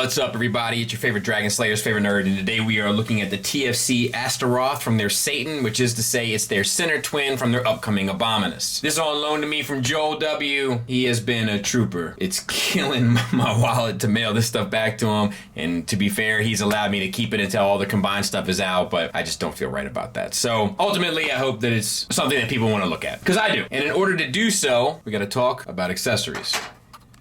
What's up, everybody? It's your favorite Dragon Slayer's favorite nerd, and today we are looking at the TFC Astaroth from their Satan, which is to say it's their Sinnertwin from their upcoming Abominus. This is on loan to me from Joel W. He has been a trooper. It's killing my wallet to mail this stuff back to him, and to be fair, he's allowed me to keep it until all the combined stuff is out, but I just don't feel right about that. So ultimately, I hope that it's something that people want to look at, because I do. And in order to do so, we got to talk about accessories.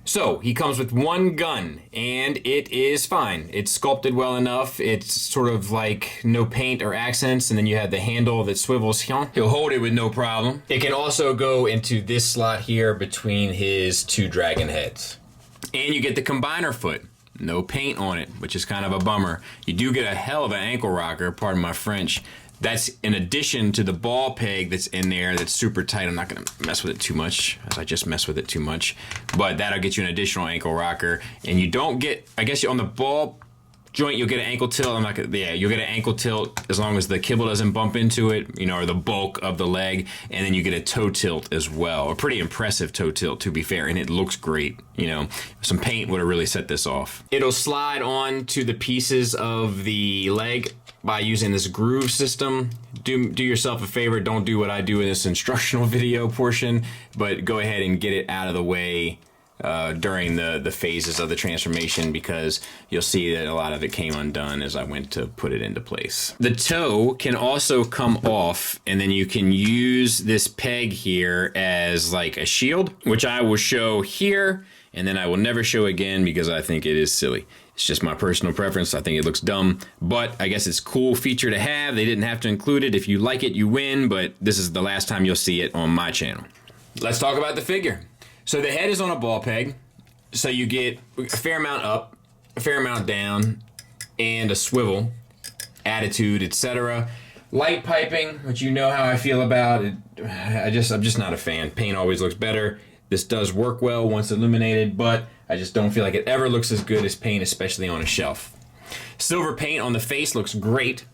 So, he comes with one gun, and it is fine. It's sculpted well enough. It's sort of like no paint or accents, and then you have the handle that swivels. He'll hold it with no problem. It can also go into this slot here between his two dragon heads. And you get the combiner foot. No paint on it, which is kind of a bummer. You do get a hell of an ankle rocker, pardon my French. That's in addition to the ball peg that's in there that's super tight. I'm not going to mess with it too much, as I just messed with it too much. But that'll get you an additional ankle rocker. And you don't get, I guess on the ball joint, you'll get an ankle tilt. I'm not gonna, yeah, you'll get an ankle tilt as long as the kibble doesn't bump into it, you know, or the bulk of the leg. And then you get a toe tilt as well. A pretty impressive toe tilt, to be fair. And it looks great. You know, some paint would have really set this off. It'll slide on to the pieces of the leg by using this groove system. Do yourself a favor, don't do what I do in this instructional video portion, but go ahead and get it out of the way during the phases of the transformation, because you'll see that a lot of it came undone as I went to put it into place. The toe can also come off, and then you can use this peg here as like a shield, which I will show here, and then I will never show again because I think it is silly. It's just my personal preference. I think it looks dumb, but I guess it's a cool feature to have. They didn't have to include it. If you like it, you win, but this is the last time you'll see it on my channel. Let's talk about the figure. So the head is on a ball peg, so you get a fair amount up, a fair amount down, and a swivel, attitude, etc. Light piping, which you know how I feel about it. I'm just not a fan. Paint always looks better. This does work well once illuminated, but I just don't feel like it ever looks as good as paint, especially on a shelf. Silver paint on the face looks great,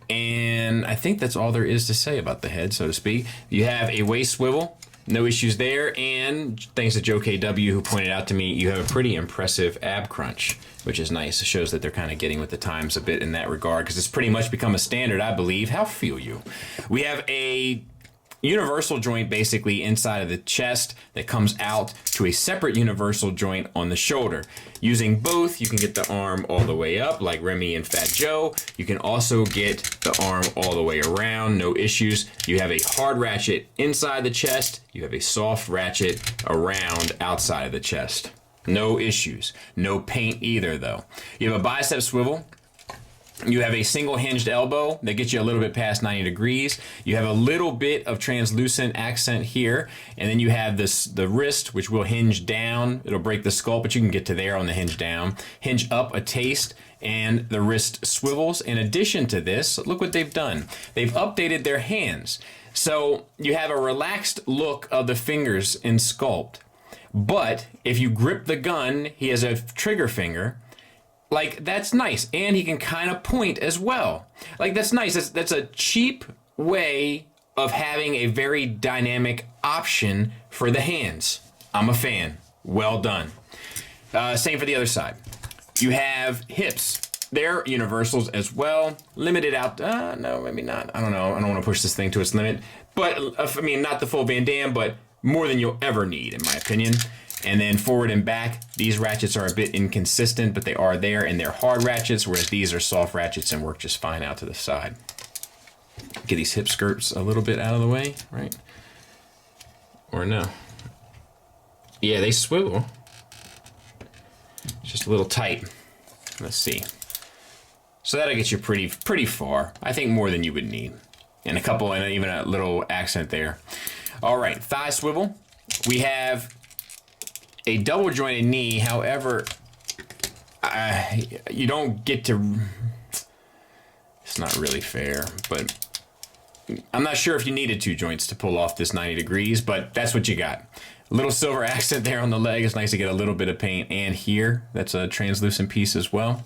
and I think that's all there is to say about the head, so to speak. You have a waist swivel, no issues there, and thanks to Joe KW who pointed out to me, you have a pretty impressive ab crunch, which is nice. It shows that they're kind of getting with the times a bit in that regard, because it's pretty much become a standard, I believe. How feel you? We have a universal joint basically inside of the chest that comes out to a separate universal joint on the shoulder. Using both, you can get the arm all the way up like Remy and Fat Joe. You can also get the arm all the way around, no issues. You have a hard ratchet inside the chest. You have a soft ratchet around outside of the chest. No issues. No paint either though. You have a bicep swivel. You have a single hinged elbow that gets you a little bit past 90 degrees. You have a little bit of translucent accent here. And then you have the wrist, which will hinge down. It'll break the sculpt, but you can get to there on the hinge down. Hinge up a taste, and the wrist swivels. In addition to this, look what they've done. They've updated their hands. So you have a relaxed look of the fingers in sculpt. But if you grip the gun, he has a trigger finger. Like, that's nice, and he can kind of point as well. Like, that's nice. That's a cheap way of having a very dynamic option for the hands. I'm a fan. Well done. Same for the other side. You have hips. They're universals as well. Limited out. No, maybe not. I don't know. I don't want to push this thing to its limit. But, I mean, not the full Van Damme, but more than you'll ever need, in my opinion. And then forward and back, these ratchets are a bit inconsistent, but they are there, and they're hard ratchets, whereas these are soft ratchets and work just fine out to the side. Get these hip skirts a little bit out of the way, right? Or no? Yeah, they swivel. Just a little tight. Let's see. So that'll get you pretty far. I think more than you would need. And a couple, and even a little accent there. All right, thigh swivel. We have a double jointed knee, however, you don't get to, it's not really fair, but I'm not sure if you needed two joints to pull off this 90 degrees, but that's what you got. A little silver accent there on the leg. It's nice to get a little bit of paint, and here, that's a translucent piece as well.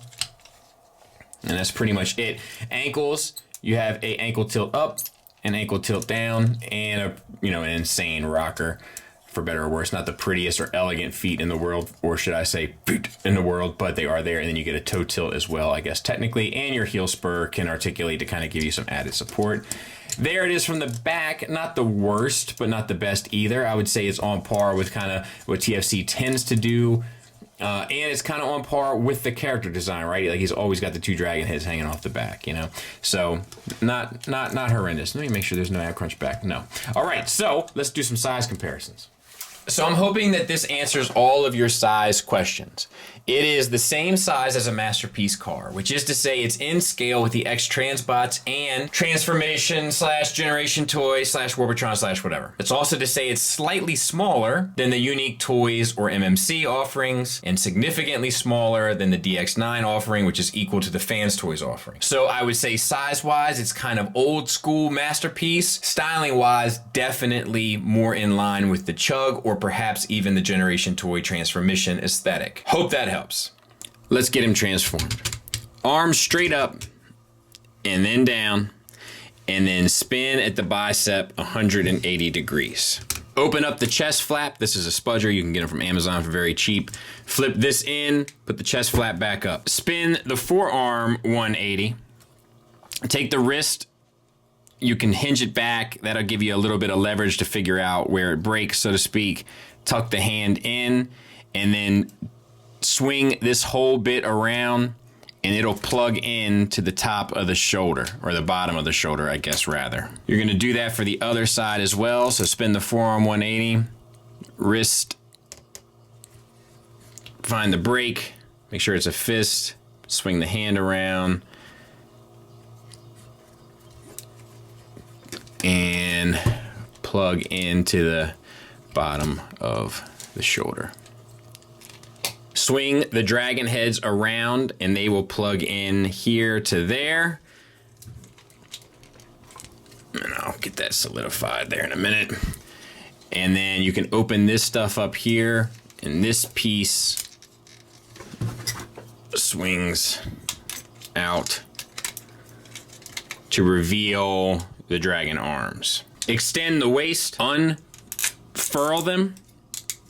And that's pretty much it. Ankles, you have a ankle tilt up, an ankle tilt down, and an insane rocker for better or worse, not the prettiest or elegant feet in the world, or should I say feet in the world, but they are there. And then you get a toe tilt as well, I guess, technically, and your heel spur can articulate to kind of give you some added support. There it is from the back. Not the worst, but not the best either. I would say it's on par with kind of what TFC tends to do. And it's kind of on par with the character design, right? Like he's always got the two dragon heads hanging off the back, you know? So not horrendous. Let me make sure there's no ab crunch back. No. All right, so let's do some size comparisons. So I'm hoping that this answers all of your size questions. It is the same size as a Masterpiece car, which is to say it's in scale with the X Transbots and Transformation / Generation Toy / Warbotron / whatever. It's also to say it's slightly smaller than the Unique Toys or MMC offerings and significantly smaller than the DX9 offering, which is equal to the Fans Toys offering. So I would say size-wise, it's kind of old school Masterpiece. Styling-wise, definitely more in line with the Chug or perhaps even the Generation Toy Transformation aesthetic. Hope that helps. Let's get him transformed. Arms straight up and then down and then spin at the bicep 180 degrees. Open up the chest flap. This is a spudger. You can get them from Amazon for very cheap. Flip this in, put the chest flap back up. Spin the forearm 180. Take the wrist. You can hinge it back. That'll give you a little bit of leverage to figure out where it breaks, so to speak. Tuck the hand in and then swing this whole bit around and it'll plug in to the top of the shoulder, or the bottom of the shoulder, I guess, rather. You're gonna do that for the other side as well. So spin the forearm 180, wrist, find the break, make sure it's a fist, swing the hand around, and plug into the bottom of the shoulder. Swing the dragon heads around and they will plug in here to there. And I'll get that solidified there in a minute. And then you can open this stuff up here and this piece swings out to reveal the dragon arms. Extend the waist, unfurl them,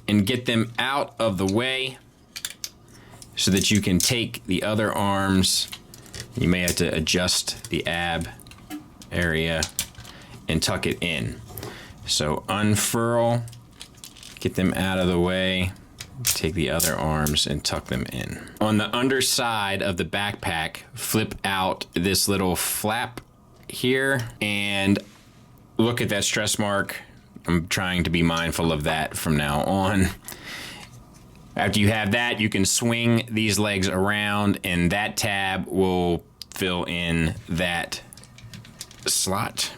and get them out of the way so that you can take the other arms. You may have to adjust the ab area and tuck it in. So unfurl, get them out of the way, take the other arms and tuck them in. On the underside of the backpack, flip out this little flap here and look at that stress mark. I'm trying to be mindful of that from now on. After you have that, you can swing these legs around and that tab will fill in that slot.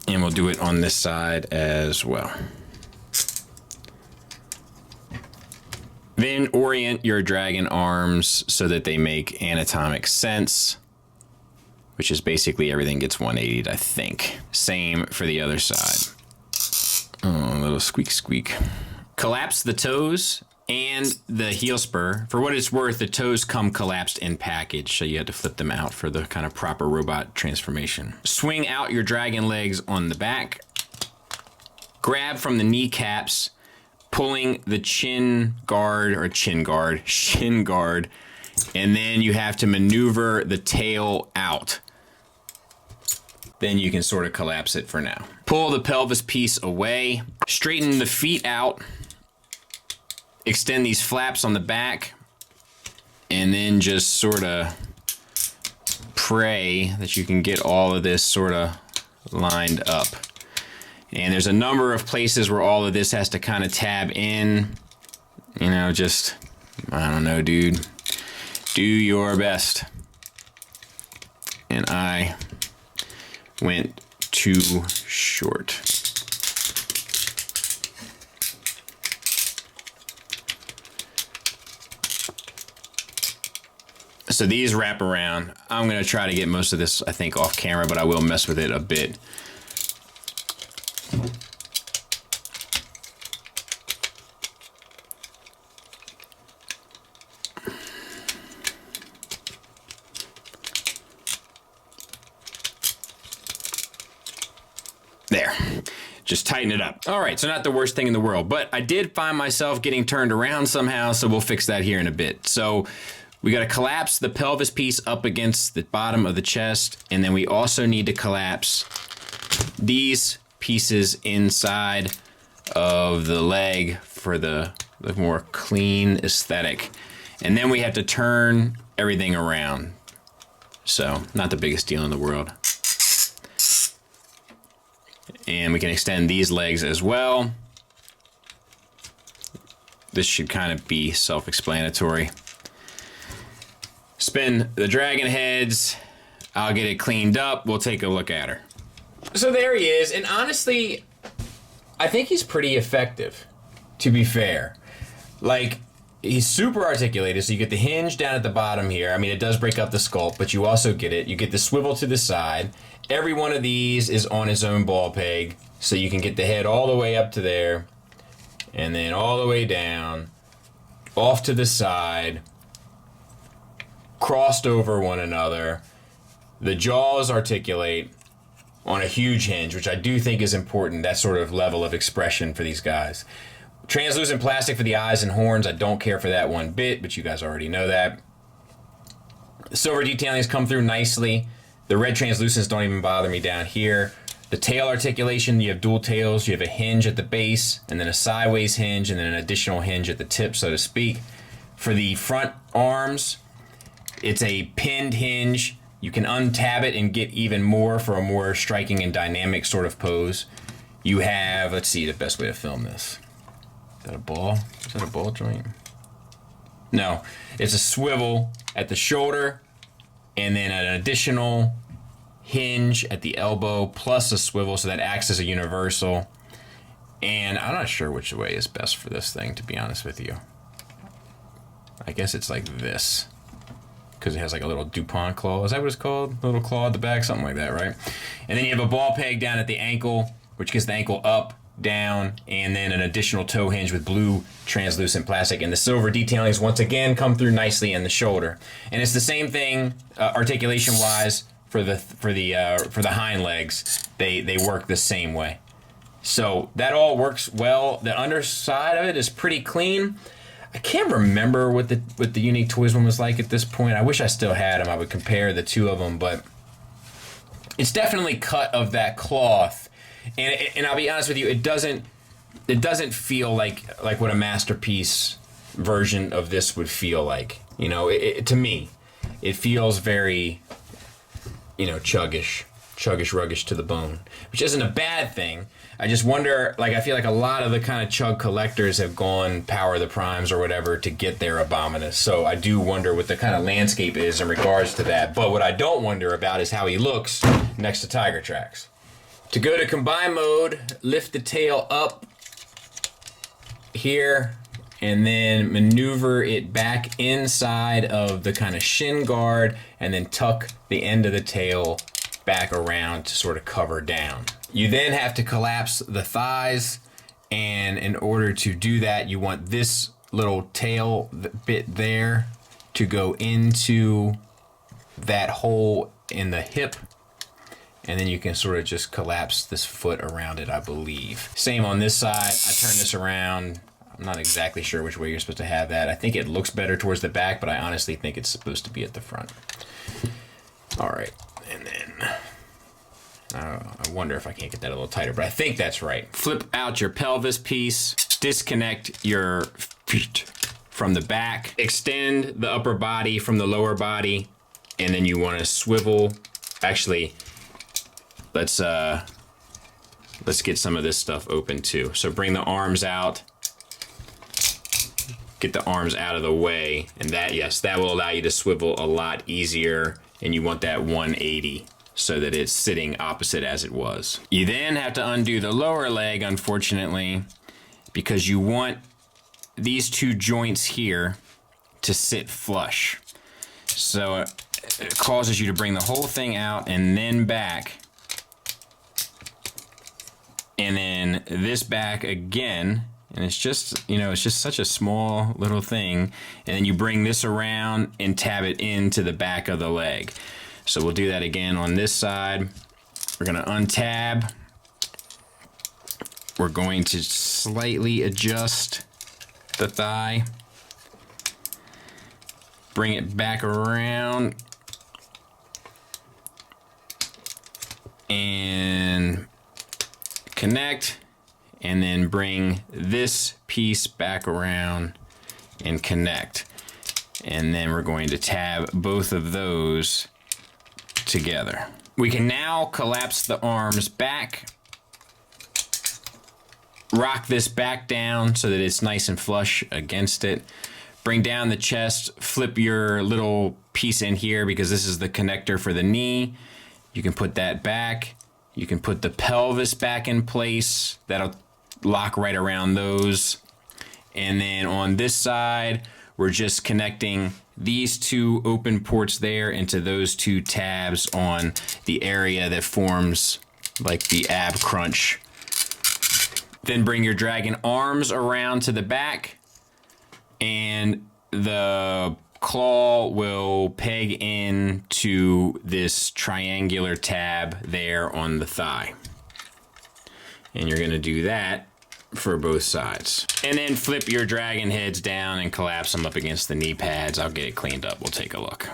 And we'll do it on this side as well. Then orient your dragon arms so that they make anatomic sense, which is basically everything gets 180'd, I think. Same for the other side. Oh, a little squeak squeak. Collapse the toes and the heel spur. For what it's worth, the toes come collapsed in package, so you have to flip them out for the kind of proper robot transformation. Swing out your dragon legs on the back. Grab from the kneecaps, pulling the shin guard, and then you have to maneuver the tail out. Then you can sort of collapse it for now. Pull the pelvis piece away, straighten the feet out, extend these flaps on the back, and then just sort of pray that you can get all of this sort of lined up. And there's a number of places where all of this has to kind of tab in. You know, just, I don't know, dude. Do your best. And I went too short. So these wrap around. I'm gonna try to get most of this, I think, off camera, but I will mess with it a bit. There. just tighten it up. All right, so not the worst thing in the world, but I did find myself getting turned around somehow, so we'll fix that here in a bit. So we got to collapse the pelvis piece up against the bottom of the chest, and then we also need to collapse these pieces inside of the leg for the more clean aesthetic. And then we have to turn everything around. So, not the biggest deal in the world. And we can extend these legs as well. This should kind of be self-explanatory. Spin the dragon heads. I'll get it cleaned up. We'll take a look at her. So there he is, and honestly, I think he's pretty effective, to be fair. Like, he's super articulated, so you get the hinge down at the bottom here. I mean, it does break up the sculpt, but you also get it. You get the swivel to the side. Every one of these is on its own ball peg, so you can get the head all the way up to there, and then all the way down, off to the side, crossed over one another. The jaws articulate on a huge hinge, which I do think is important, that sort of level of expression for these guys. Translucent plastic for the eyes and horns, I don't care for that one bit, but you guys already know that. The silver detailings come through nicely. The red translucents don't even bother me down here. The tail articulation, you have dual tails, you have a hinge at the base, and then a sideways hinge, and then an additional hinge at the tip, so to speak. For the front arms, it's a pinned hinge. You can untab it and get even more for a more striking and dynamic sort of pose. You have, let's see the best way to film this. Is that a ball? Is that a ball joint? No, it's a swivel at the shoulder, and then an additional hinge at the elbow, plus a swivel, so that acts as a universal. And I'm not sure which way is best for this thing, to be honest with you. I guess it's like this, because it has like a little DuPont claw. Is that what it's called? A little claw at the back, something like that, right? And then you have a ball peg down at the ankle, which gets the ankle up, down, and then an additional toe hinge with blue translucent plastic. And the silver detailings once again come through nicely in the shoulder. And it's the same thing articulation wise for the hind legs. They work the same way. So that all works well. The underside of it is pretty clean. I can't remember what the Unique Toys one was like at this point. I wish I still had them. I would compare the two of them, but it's definitely cut of that cloth. And I'll be honest with you, it doesn't feel like what a masterpiece version of this would feel like. You know, to me, it feels very, chuggish, ruggish to the bone, which isn't a bad thing. I just wonder, I feel like a lot of the kind of chug collectors have gone Power of the Primes or whatever to get their Abominus. So I do wonder what the kind of landscape is in regards to that. But what I don't wonder about is how he looks next to Tiger Tracks. To go to combine mode, lift the tail up here and then maneuver it back inside of the kind of shin guard and then tuck the end of the tail back around to sort of cover down. You then have to collapse the thighs, and in order to do that, you want this little tail bit there to go into that hole in the hip, and then you can sort of just collapse this foot around it, I believe. Same on this side. I turn this around. I'm not exactly sure which way you're supposed to have that. I think it looks better towards the back, but I honestly think it's supposed to be at the front. All right, and then I wonder if I can't get that a little tighter, but I think that's right. Flip out your pelvis piece, disconnect your feet from the back, extend the upper body from the lower body, and then you want to swivel. Actually, let's get some of this stuff open too. So bring the arms out, get the arms out of the way, and that will allow you to swivel a lot easier, and you want that 180. So that it's sitting opposite as it was. You then have to undo the lower leg, unfortunately, because you want these two joints here to sit flush. So it causes you to bring the whole thing out and then back. And then this back again. And it's just, it's just such a small little thing. And then you bring this around and tab it into the back of the leg. So we'll do that again on this side. We're gonna untab we're going to slightly adjust the thigh. Bring it back around. And connect. And then bring this piece back around and connect. And then we're going to tab both of those together. We can now collapse the arms back. Rock this back down so that it's nice and flush against it. Bring down the chest, flip your little piece in here because this is the connector for the knee. You can put that back. You can put the pelvis back in place. That'll lock right around those. And then on this side, we're just connecting these two open ports there into those two tabs on the area that forms like the ab crunch. Then bring your dragon arms around to the back, and the claw will peg into this triangular tab there on the thigh. And you're gonna do that for both sides. And then flip your dragon heads down and collapse them up against the knee pads. I'll get it cleaned up. We'll take a look.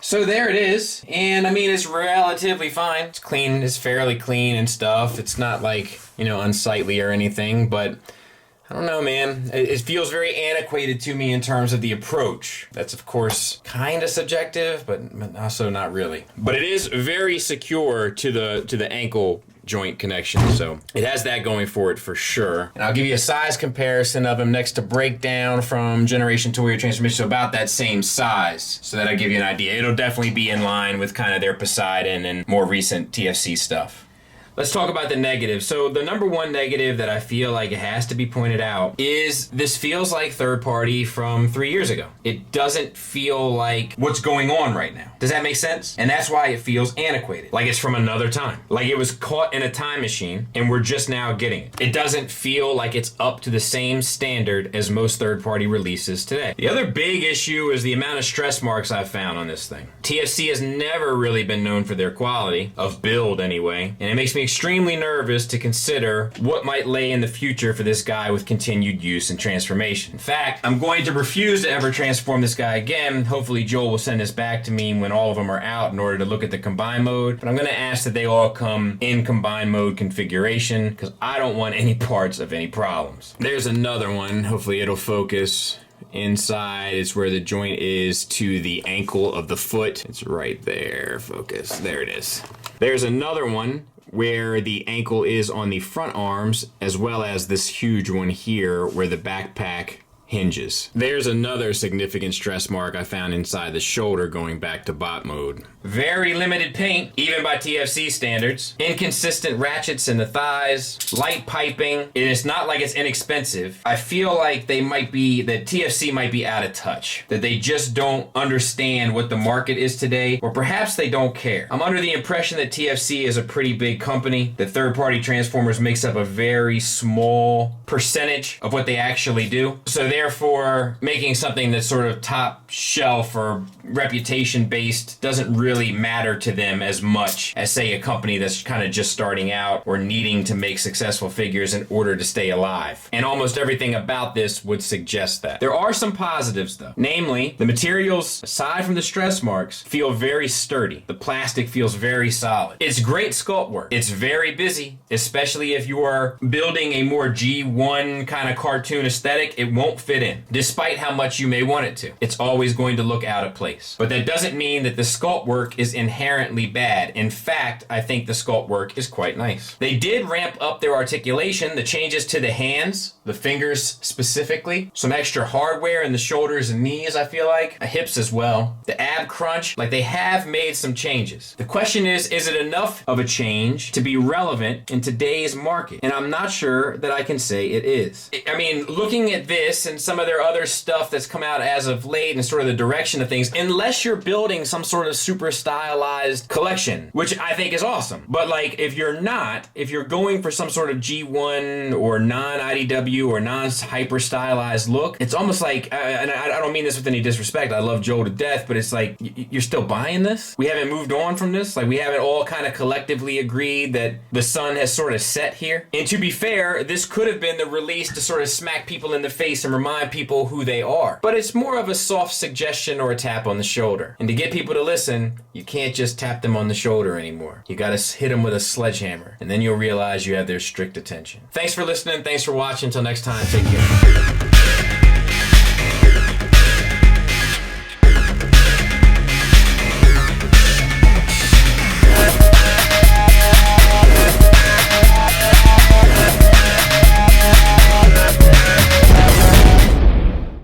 So there it is. And I mean, it's relatively fine. It's clean. It's fairly clean and stuff. It's not like, you know, unsightly or anything, but I don't know, man. It feels very antiquated to me in terms of the approach. That's, of course, kind of subjective, but also not really. But it is very secure to the ankle joint connection, so it has that going for it for sure. And I'll give you a size comparison of them next to Breakdown from Generation Toyo Transformation, so about that same size, so that I give you an idea. It'll definitely be in line with kind of their Poseidon and more recent TFC stuff. Let's talk about the negative. So the number one negative that I feel like it has to be pointed out is this feels like third party from 3 years ago. It doesn't feel like what's going on right now. Does that make sense? And that's why it feels antiquated. Like it's from another time. Like it was caught in a time machine and we're just now getting it. It doesn't feel like it's up to the same standard as most third party releases today. The other big issue is the amount of stress marks I've found on this thing. TFC has never really been known for their quality, of build anyway, and it makes me extremely nervous to consider what might lay in the future for this guy with continued use and transformation. In fact, I'm going to refuse to ever transform this guy again. Hopefully Joel will send this back to me when all of them are out in order to look at the combine mode, but I'm going to ask that they all come in combine mode configuration because I don't want any parts of any problems. There's another one. Hopefully it'll focus. Inside is where the joint is to the ankle of the foot. It's right there. Focus. There it is. There's another one where the ankle is on the front arms, as well as this huge one here where the backpack hinges. There's another significant stress mark I found inside the shoulder going back to bot mode. Very limited paint, even by TFC standards. Inconsistent ratchets in the thighs, light piping, and it's not like it's inexpensive. I feel like that TFC might be out of touch, that they just don't understand what the market is today, or perhaps they don't care. I'm under the impression that TFC is a pretty big company, that third-party transformers makes up a very small percentage of what they actually do. So therefore, making something that's sort of top shelf or reputation based doesn't really matter to them as much as, say, a company that's kind of just starting out or needing to make successful figures in order to stay alive. And almost everything about this would suggest that. There are some positives though. Namely, the materials, aside from the stress marks, feel very sturdy. The plastic feels very solid. It's great sculpt work. It's very busy, especially if you are building a more G1 kind of cartoon aesthetic. It won't fit in, despite how much you may want it to. It's always going to look out of place. But that doesn't mean that the sculpt work is inherently bad. In fact, I think the sculpt work is quite nice. They did ramp up their articulation, the changes to the hands, the fingers specifically, some extra hardware in the shoulders and knees, I feel like, hips as well. The ab crunch, like they have made some changes. The question is it enough of a change to be relevant in today's market? And I'm not sure that I can say it is. I mean, looking at this and some of their other stuff that's come out as of late and sort of the direction of things, unless you're building some sort of super stylized collection, which I think is awesome. But like, if you're not, if you're going for some sort of G1 or non-IDW or non-hyper stylized look, it's almost like, and I don't mean this with any disrespect, I love Joe to death, but it's like, you're still buying this? We haven't moved on from this? Like, we haven't all kind of collectively agreed that the sun has sort of set here? And to be fair, this could have been the release to sort of smack people in the face and remind people who they are. But it's more of a soft suggestion or a tap on the shoulder. And to get people to listen, you can't just tap them on the shoulder anymore. You gotta hit them with a sledgehammer, and then you'll realize you have their strict attention. Thanks for listening. Thanks for watching. Until next time, take care.